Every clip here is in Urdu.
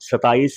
27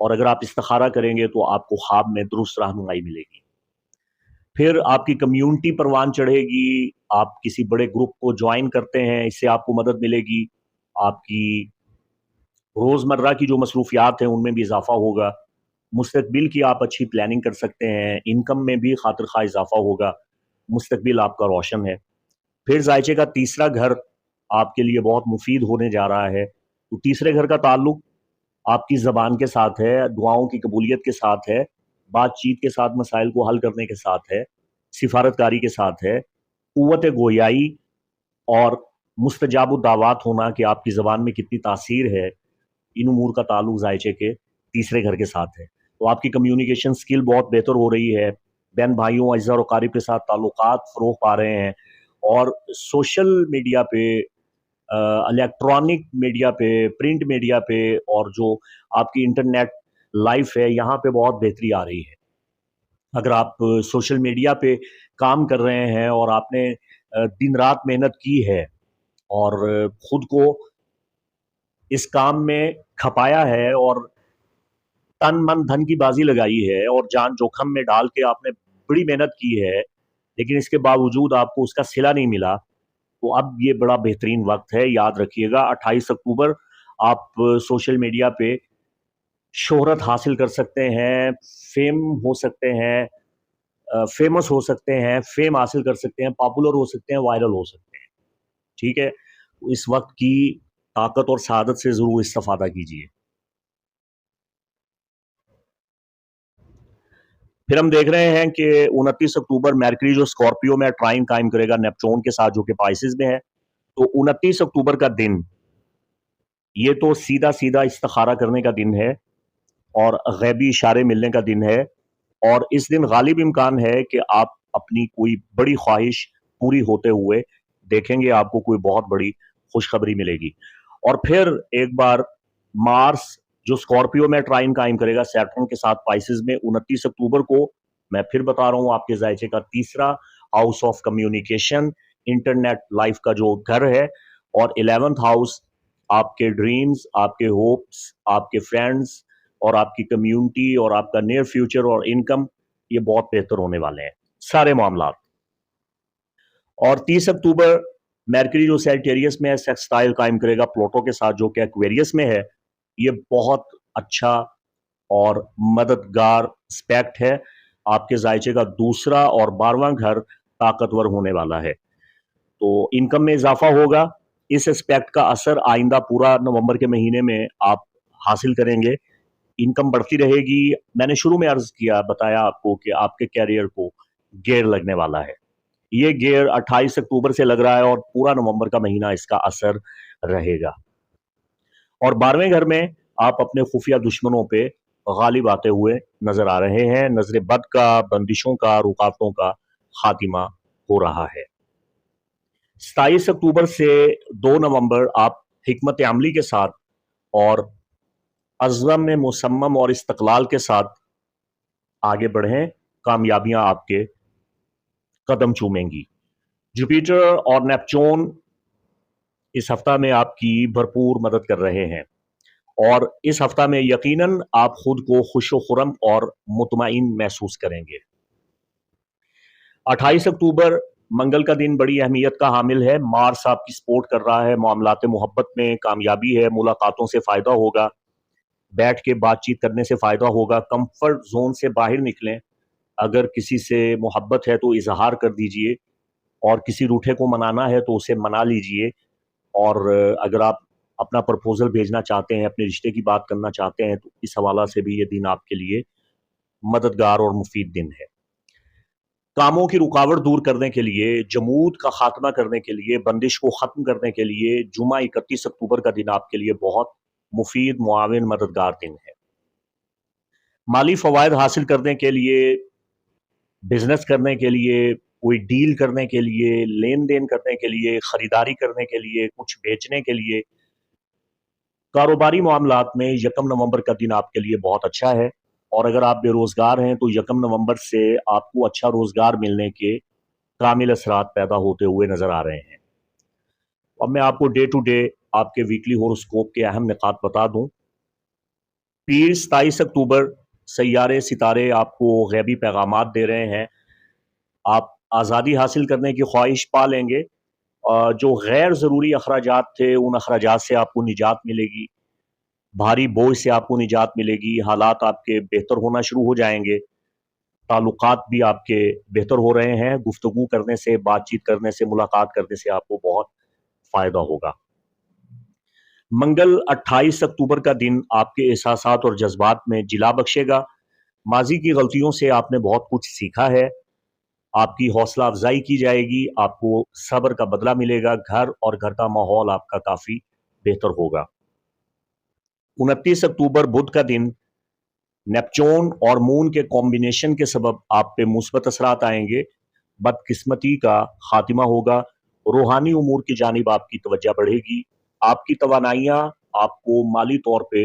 اور اگر آپ استخارہ کریں گے تو آپ کو خواب میں درست رہنمائی ملے گی. پھر آپ کی کمیونٹی پروان چڑھے گی، آپ کسی بڑے گروپ کو جوائن کرتے ہیں، اس سے آپ کو مدد ملے گی. آپ کی روزمرہ کی جو مصروفیات ہیں ان میں بھی اضافہ ہوگا. مستقبل کی آپ اچھی پلاننگ کر سکتے ہیں، انکم میں بھی خاطر خواہ اضافہ ہوگا. مستقبل آپ کا روشن ہے. پھر ذائچے کا تیسرا گھر آپ کے لیے بہت مفید ہونے جا رہا ہے. تو تیسرے گھر کا تعلق آپ کی زبان کے ساتھ ہے، دعاؤں کی قبولیت کے ساتھ ہے، بات چیت کے ساتھ مسائل کو حل کرنے کے ساتھ ہے، سفارت کاری کے ساتھ ہے، قوت گویائی اور مستجاب الدعوات ہونا کہ آپ کی زبان میں کتنی تاثیر ہے، ان امور کا تعلق ذائچے کے تیسرے گھر کے ساتھ ہے. تو آپ کی کمیونیکیشن سکل بہت بہتر ہو رہی ہے، بہن بھائیوں اعزا و اقارب کے ساتھ تعلقات فروغ پا رہے ہیں، اور سوشل میڈیا پہ، الیکٹرانک میڈیا پہ، پرنٹ میڈیا پہ، اور جو آپ کی انٹرنیٹ لائف ہے یہاں پہ بہت بہتری آ رہی ہے. اگر آپ سوشل میڈیا پہ کام کر رہے ہیں اور آپ نے دن رات محنت کی ہے اور خود کو اس کام میں کھپایا ہے اور تن من دھن کی بازی لگائی ہے اور جان جوخم میں ڈال کے آپ نے بڑی محنت کی ہے، لیکن اس کے باوجود آپ کو اس کا صلہ نہیں ملا، تو اب یہ بڑا بہترین وقت ہے. یاد رکھیے گا 28 اکتوبر آپ سوشل میڈیا پہ شہرت حاصل کر سکتے ہیں، فیم ہو سکتے ہیں، فیمس ہو سکتے ہیں، فیم حاصل کر سکتے ہیں، پاپولر ہو سکتے ہیں، وائرل ہو سکتے ہیں. ٹھیک ہے، اس وقت کی طاقت اور سعادت سے ضرور استفادہ کیجیے. پھر ہم دیکھ رہے ہیں کہ 29 اکتوبر میرکری جو اسکارپیو میں ٹرائن قائم کرے گا نیپچون کے ساتھ جو کہ پائسز میں ہے. تو 29 اکتوبر کا دن یہ تو سیدھا سیدھا استخارہ کرنے کا دن ہے اور غیبی اشارے ملنے کا دن ہے، اور اس دن غالب امکان ہے کہ آپ اپنی کوئی بڑی خواہش پوری ہوتے ہوئے دیکھیں گے، آپ کو کوئی بہت بڑی خوشخبری ملے گی. اور پھر ایک بار مارس جو اسکارپیو میں ٹرائن قائم کرے گا سیٹرن کے ساتھ پائسز میں 29 اکتوبر کو، میں پھر بتا رہا ہوں آپ کے ذائچے کا تیسرا house of communication, internet life کا جو گھر ہے، اور 11th ہاؤس آپ کے ڈریمز، آپ کے ہوپس، آپ کے فرینڈز اور آپ کی کمیونٹی اور آپ کا نیئر فیوچر اور انکم، یہ بہت بہتر ہونے والے ہیں سارے معاملات. اور 30 اکتوبر میرکری جو سیجیٹیریس میں ہے سیکسٹائل قائم کرے گا پلوٹو کے ساتھ جو کہ ایکویریس میں ہے. یہ بہت اچھا اور مددگار اسپیکٹ ہے. آپ کے ذائچے کا دوسرا اور 12واں گھر طاقتور ہونے والا ہے، تو انکم میں اضافہ ہوگا. اس اسپیکٹ کا اثر آئندہ پورا نومبر کے مہینے میں آپ حاصل کریں گے. انکم بڑھتی رہے گی. میں نے شروع میں عرض کیا، بتایا آپ کو کہ آپ کے کیریئر کو گیئر لگنے والا ہے. یہ گیئر 28 اکتوبر سے لگ رہا ہے اور پورا نومبر کا مہینہ اس کا اثر رہے گا. اور 12ویں گھر میں آپ اپنے خفیہ دشمنوں پہ غالب آتے ہوئے نظر آ رہے ہیں. نظر بد کا، بندشوں کا، رکاوٹوں کا خاتمہ ہو رہا ہے. 27 اکتوبر سے 2 نومبر آپ حکمت عملی کے ساتھ اور عزم مصمم اور استقلال کے ساتھ آگے بڑھیں، کامیابیاں آپ کے قدم چومیں گی. جوپیٹر اور نیپچون اس ہفتہ میں آپ کی بھرپور مدد کر رہے ہیں، اور اس ہفتہ میں یقیناً آپ خود کو خوش و خرم اور مطمئن محسوس کریں گے. 28 اکتوبر منگل کا دن بڑی اہمیت کا حامل ہے. مارس آپ کی سپورٹ کر رہا ہے، معاملات محبت میں کامیابی ہے، ملاقاتوں سے فائدہ ہوگا، بیٹھ کے بات چیت کرنے سے فائدہ ہوگا. کمفرٹ زون سے باہر نکلیں. اگر کسی سے محبت ہے تو اظہار کر دیجئے، اور کسی روٹھے کو منانا ہے تو اسے منا لیجئے. اور اگر آپ اپنا پرپوزل بھیجنا چاہتے ہیں، اپنے رشتے کی بات کرنا چاہتے ہیں، تو اس حوالہ سے بھی یہ دن آپ کے لیے مددگار اور مفید دن ہے. کاموں کی رکاوٹ دور کرنے کے لیے، جمود کا خاتمہ کرنے کے لیے، بندش کو ختم کرنے کے لیے جمعہ 31 اکتوبر کا دن آپ کے لیے بہت مفید، معاون، مددگار دن ہے. مالی فوائد حاصل کرنے کے لیے، بزنس کرنے کے لیے، کوئی ڈیل کرنے کے لیے، لین دین کرنے کے لیے، خریداری کرنے کے لیے، کچھ بیچنے کے لیے، کاروباری معاملات میں 1 نومبر کا دن آپ کے لیے بہت اچھا ہے. اور اگر آپ بے روزگار ہیں تو 1 نومبر سے آپ کو اچھا روزگار ملنے کے کامل اثرات پیدا ہوتے ہوئے نظر آ رہے ہیں. اب میں آپ کو ڈے ٹو ڈے آپ کے ویکلی ہورoscope کے اہم نکات بتا دوں. پیر 27 اکتوبر سیارے ستارے آپ کو غیبی پیغامات دے رہے ہیں. آپ آزادی حاصل کرنے کی خواہش پا لیں گے. جو غیر ضروری اخراجات تھے ان اخراجات سے آپ کو نجات ملے گی. بھاری بوجھ سے آپ کو نجات ملے گی. حالات آپ کے بہتر ہونا شروع ہو جائیں گے. تعلقات بھی آپ کے بہتر ہو رہے ہیں. گفتگو کرنے سے، بات چیت کرنے سے، ملاقات کرنے سے آپ کو بہت فائدہ ہوگا. منگل 28 اکتوبر کا دن آپ کے احساسات اور جذبات میں جلا بخشے گا. ماضی کی غلطیوں سے آپ نے بہت کچھ سیکھا ہے. آپ کی حوصلہ افزائی کی جائے گی. آپ کو صبر کا بدلہ ملے گا. گھر اور گھر کا ماحول آپ کا کافی بہتر ہوگا. 29 اکتوبر بدھ کا دن نیپچون اور مون کے کمبینیشن کے سبب آپ پہ مثبت اثرات آئیں گے. بدقسمتی کا خاتمہ ہوگا. روحانی امور کی جانب آپ کی توجہ بڑھے گی. آپ کی توانائیاں آپ کو مالی طور پہ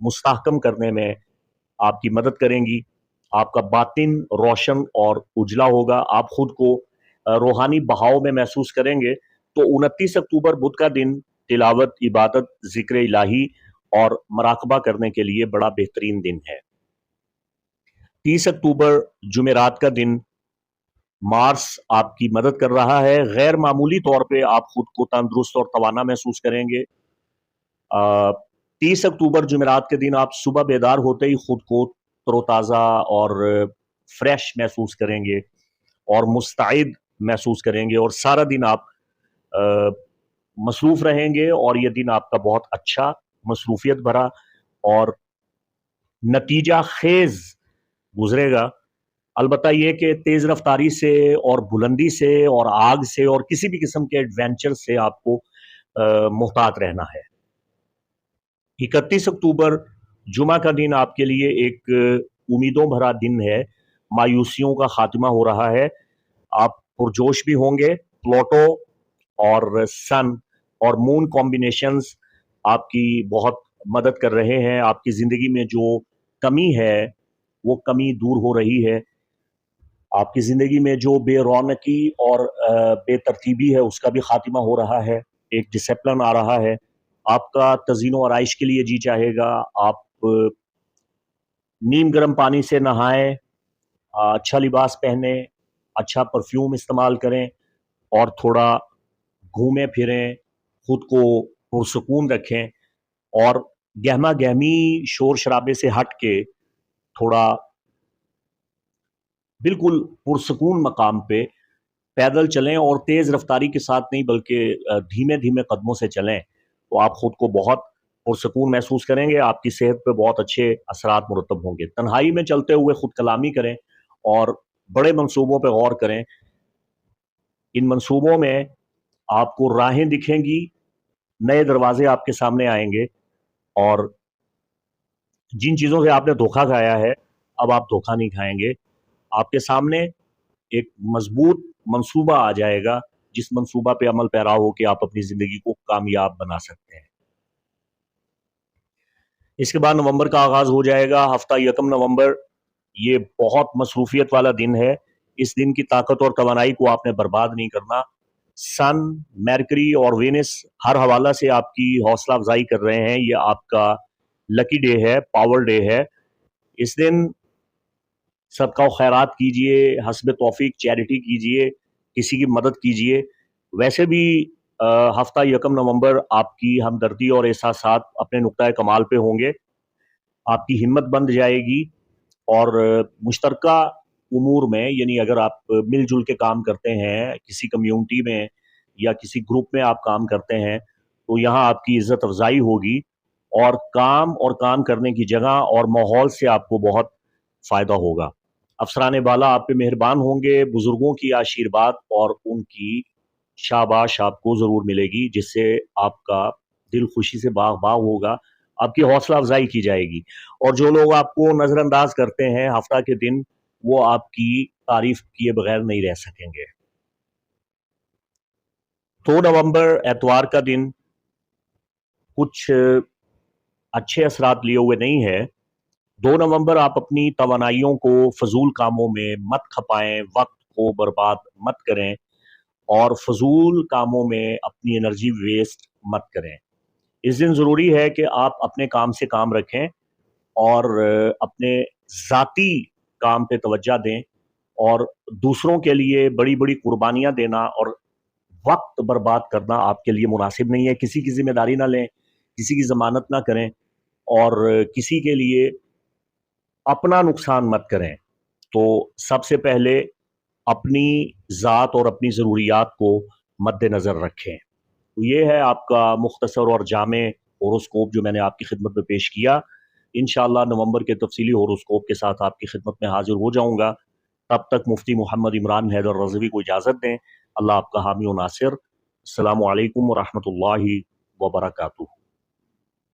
مستحکم کرنے میں آپ کی مدد کریں گی. آپ کا باطن روشن اور اجلا ہوگا. آپ خود کو روحانی بہاؤ میں محسوس کریں گے. تو 29 اکتوبر بدھ کا دن تلاوت، عبادت، ذکر الہی اور مراقبہ کرنے کے لیے بڑا بہترین دن ہے. 30 اکتوبر جمعرات کا دن مارس آپ کی مدد کر رہا ہے. غیر معمولی طور پہ آپ خود کو تندرست اور توانا محسوس کریں گے. 30 اکتوبر جمعرات کے دن آپ صبح بیدار ہوتے ہی خود کو تر و تازہ اور فریش محسوس کریں گے اور مستعد محسوس کریں گے، اور سارا دن آپ مصروف رہیں گے. اور یہ دن آپ کا بہت اچھا، مصروفیت بھرا اور نتیجہ خیز گزرے گا. البتہ یہ کہ تیز رفتاری سے اور بلندی سے اور آگ سے اور کسی بھی قسم کے ایڈونچر سے آپ کو محتاط رہنا ہے. 31 اکتوبر جمعہ کا دن آپ کے لیے ایک امیدوں بھرا دن ہے. مایوسیوں کا خاتمہ ہو رہا ہے. آپ پرجوش بھی ہوں گے. پلوٹو اور سن اور مون کمبینیشنز آپ کی بہت مدد کر رہے ہیں. آپ کی زندگی میں جو کمی ہے وہ کمی دور ہو رہی ہے. آپ کی زندگی میں جو بے رونقی اور بے ترتیبی ہے اس کا بھی خاتمہ ہو رہا ہے. ایک ڈسپلن آ رہا ہے. آپ کا تزئین و آرائش کے لیے جی چاہے گا. آپ نیم گرم پانی سے نہائیں، اچھا لباس پہنیں، اچھا پرفیوم استعمال کریں اور تھوڑا گھومیں پھریں، خود کو پرسکون رکھیں اور گہما گہمی شور شرابے سے ہٹ کے تھوڑا بالکل پرسکون مقام پہ پیدل چلیں، اور تیز رفتاری کے ساتھ نہیں بلکہ دھیمے دھیمے قدموں سے چلیں. تو آپ خود کو بہت پرسکون محسوس کریں گے. آپ کی صحت پہ بہت اچھے اثرات مرتب ہوں گے. تنہائی میں چلتے ہوئے خود کلامی کریں اور بڑے منصوبوں پہ غور کریں. ان منصوبوں میں آپ کو راہیں دکھیں گی، نئے دروازے آپ کے سامنے آئیں گے، اور جن چیزوں سے آپ نے دھوکہ کھایا ہے اب آپ دھوکہ نہیں کھائیں گے. آپ کے سامنے ایک مضبوط منصوبہ آ جائے گا جس منصوبہ پہ عمل پیرا ہو کے آپ اپنی زندگی کو کامیاب بنا سکتے ہیں. اس کے بعد نومبر کا آغاز ہو جائے گا. ہفتہ 1 نومبر یہ بہت مصروفیت والا دن ہے. اس دن کی طاقت اور توانائی کو آپ نے برباد نہیں کرنا. سن، میرکری اور وینس ہر حوالہ سے آپ کی حوصلہ افزائی کر رہے ہیں. یہ آپ کا لکی ڈے ہے، پاور ڈے ہے. اس دن صدقہ و خیرات کیجئے، حسب توفیق چیریٹی کیجئے، کسی کی مدد کیجئے. ویسے بھی ہفتہ 1 نومبر آپ کی ہمدردی اور احساسات اپنے نقطۂ کمال پہ ہوں گے. آپ کی ہمت بند جائے گی اور مشترکہ امور میں، یعنی اگر آپ مل جل کے کام کرتے ہیں کسی کمیونٹی میں یا کسی گروپ میں آپ کام کرتے ہیں تو یہاں آپ کی عزت افزائی ہوگی، اور کام کرنے کی جگہ اور ماحول سے آپ کو بہت فائدہ ہوگا. افسران بالا آپ پہ مہربان ہوں گے. بزرگوں کی آشیرواد اور ان کی شاباش آپ کو ضرور ملے گی، جس سے آپ کا دل خوشی سے باغ باغ ہوگا. آپ کی حوصلہ افزائی کی جائے گی، اور جو لوگ آپ کو نظر انداز کرتے ہیں ہفتہ کے دن وہ آپ کی تعریف کیے بغیر نہیں رہ سکیں گے. 2 نومبر اتوار کا دن کچھ اچھے اثرات لیے ہوئے نہیں ہے. 2 نومبر آپ اپنی توانائیوں کو فضول کاموں میں مت کھپائیں، وقت کو برباد مت کریں اور فضول کاموں میں اپنی انرجی ویسٹ مت کریں. اس دن ضروری ہے کہ آپ اپنے کام سے کام رکھیں اور اپنے ذاتی کام پہ توجہ دیں، اور دوسروں کے لیے بڑی بڑی قربانیاں دینا اور وقت برباد کرنا آپ کے لیے مناسب نہیں ہے۔ کسی کی ذمہ داری نہ لیں، کسی کی ضمانت نہ کریں، اور کسی کے لیے اپنا نقصان مت کریں۔ تو سب سے پہلے اپنی ذات اور اپنی ضروریات کو مد نظر رکھیں۔ تو یہ ہے آپ کا مختصر اور جامع ہوروسکوپ جو میں نے آپ کی خدمت میں پیش کیا۔ انشاءاللہ نومبر کے تفصیلی ہوروسکوپ کے ساتھ آپ کی خدمت میں حاضر ہو جاؤں گا۔ تب تک مفتی محمد عمران حیدر رضوی کو اجازت دیں۔ اللہ آپ کا حامی و ناصر۔ السلام علیکم ورحمۃ اللہ وبرکاتہ۔